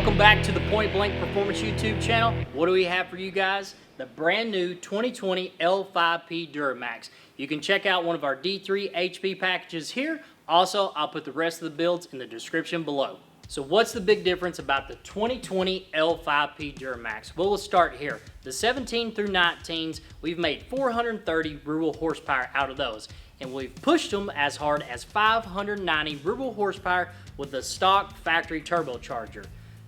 Welcome back to the Point Blank Performance YouTube channel. What do we have for you guys? The brand new 2020 L5P Duramax. You can check out one of our D3 HP packages here. Also, I'll put the rest of the builds in the description below. So what's the big difference about the 2020 L5P Duramax? Well, we'll start here. The 17 through 19s, we've made 430 rural horsepower out of those. And we've pushed them as hard as 590 rural horsepower with the stock factory turbocharger.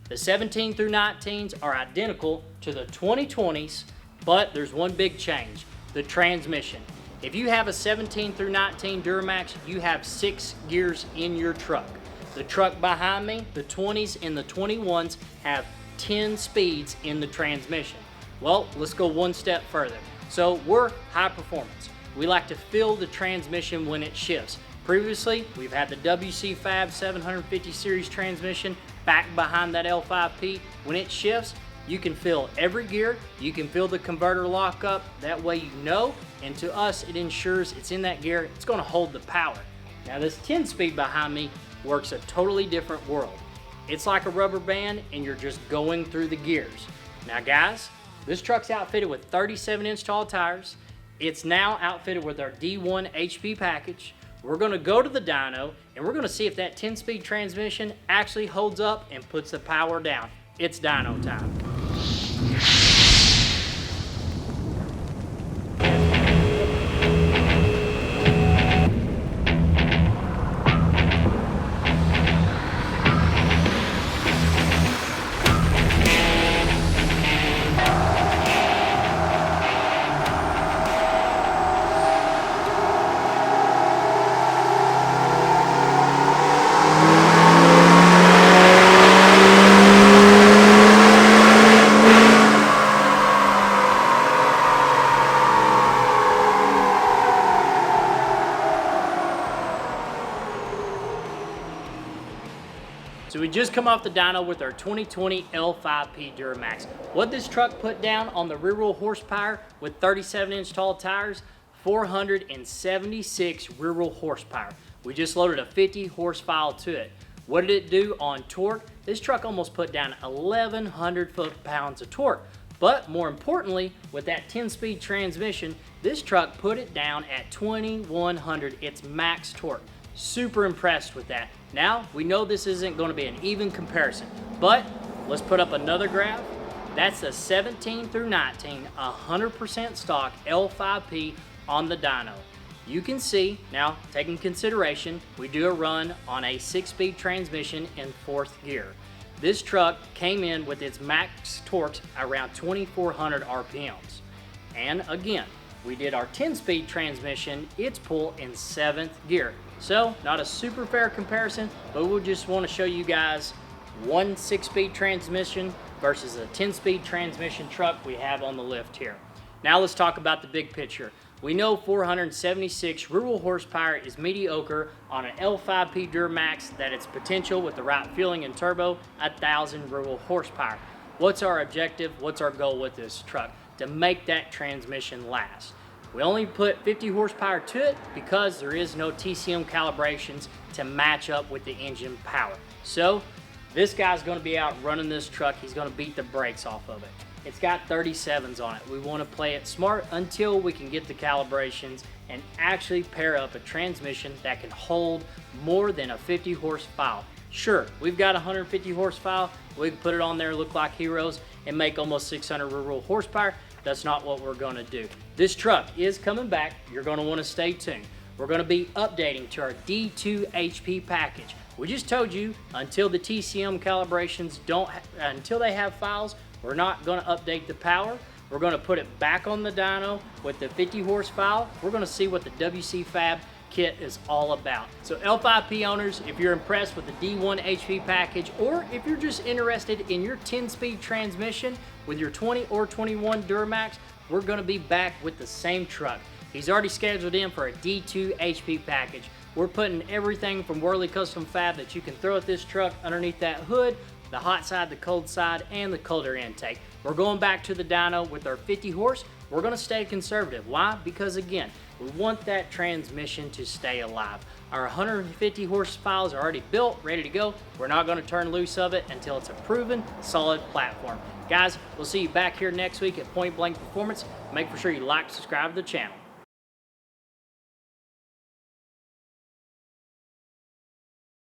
The 17 through 19s are identical to the 2020s, but there's one big change, the transmission. If you have a 17 through 19 Duramax, you have 6 gears in your truck. The truck behind me, the 20s and the 21s, have 10 speeds in the transmission. Well, let's go one step further. So we're high performance. We like to feel the transmission when it shifts. Previously, we've had the WC5 750 series transmission back behind that L5P. When it shifts, you can feel every gear, you can feel the converter lock up. That way you know, and to us it ensures it's in that gear, it's gonna hold the power. Now this 10 speed behind me works a totally different world. It's like a rubber band and you're just going through the gears. Now guys, this truck's outfitted with 37-inch tall tires. It's now outfitted with our D1 HP package. We're gonna go to the dyno and we're gonna see if that 10-speed transmission actually holds up and puts the power down. It's dyno time. So we just come off the dyno with our 2020 L5P Duramax. What this truck put down on the rear wheel horsepower with 37-inch tall tires, 476 rear wheel horsepower. We just loaded a 50 horse file to it. What did it do on torque? This truck almost put down 1,100 foot-pounds of torque. But more importantly, with that 10-speed transmission, this truck put it down at 2,100, its max torque. Super impressed with that. Now, we know this isn't going to be an even comparison, but let's put up another graph. That's a 17 through 19, 100% stock L5P on the dyno. You can see, now taking consideration, we do a run on a 6-speed transmission in 4th gear. This truck came in with its max torques around 2,400 RPMs. And again, we did our 10-speed transmission, its pull in 7th gear. So, not a super fair comparison, but we just want to show you guys one 6-speed transmission versus a 10-speed transmission truck we have on the lift here. Now let's talk about the big picture. We know 476 rural horsepower is mediocre on an L5P Duramax, that its potential with the right fueling and turbo, 1,000 rural horsepower. What's our objective? What's our goal with this truck? To make that transmission last. We only put 50 horsepower to it because there is no TCM calibrations to match up with the engine power. So this guy's going to be out running this truck. He's going to beat the brakes off of it. It's got 37s on it. We want to play it smart until we can get the calibrations and actually pair up a transmission that can hold more than a 50 horse file. Sure, we've got 150 horse file. We can put it on there, look like heroes, and make almost 600 rural horsepower. That's not what we're going to do. This truck is coming back. You're going to want to stay tuned. We're going to be updating to our D2 HP package. We just told you until the TCM calibrations until they have files, we're not going to update the power. We're going to put it back on the dyno with the 50 horse file. We're going to see what the WC5 kit is all about. So L5P owners, if you're impressed with the D1 HP package, or if you're just interested in your 10-speed transmission with your 20 or 21 Duramax, we're going to be back with the same truck. He's already scheduled in for a D2 HP package. We're putting everything from Worley Custom Fab that you can throw at this truck underneath that hood, the hot side, the cold side, and the colder intake. We're going back to the dyno with our 50 horse. We're going to stay conservative. Why? Because again, We want that transmission to stay alive. Our 150 horse files are already built, ready to go. We're not going to turn loose of it until it's a proven, solid platform. Guys, we'll see you back here next week at Point Blank Performance. Make sure you like, subscribe to the channel.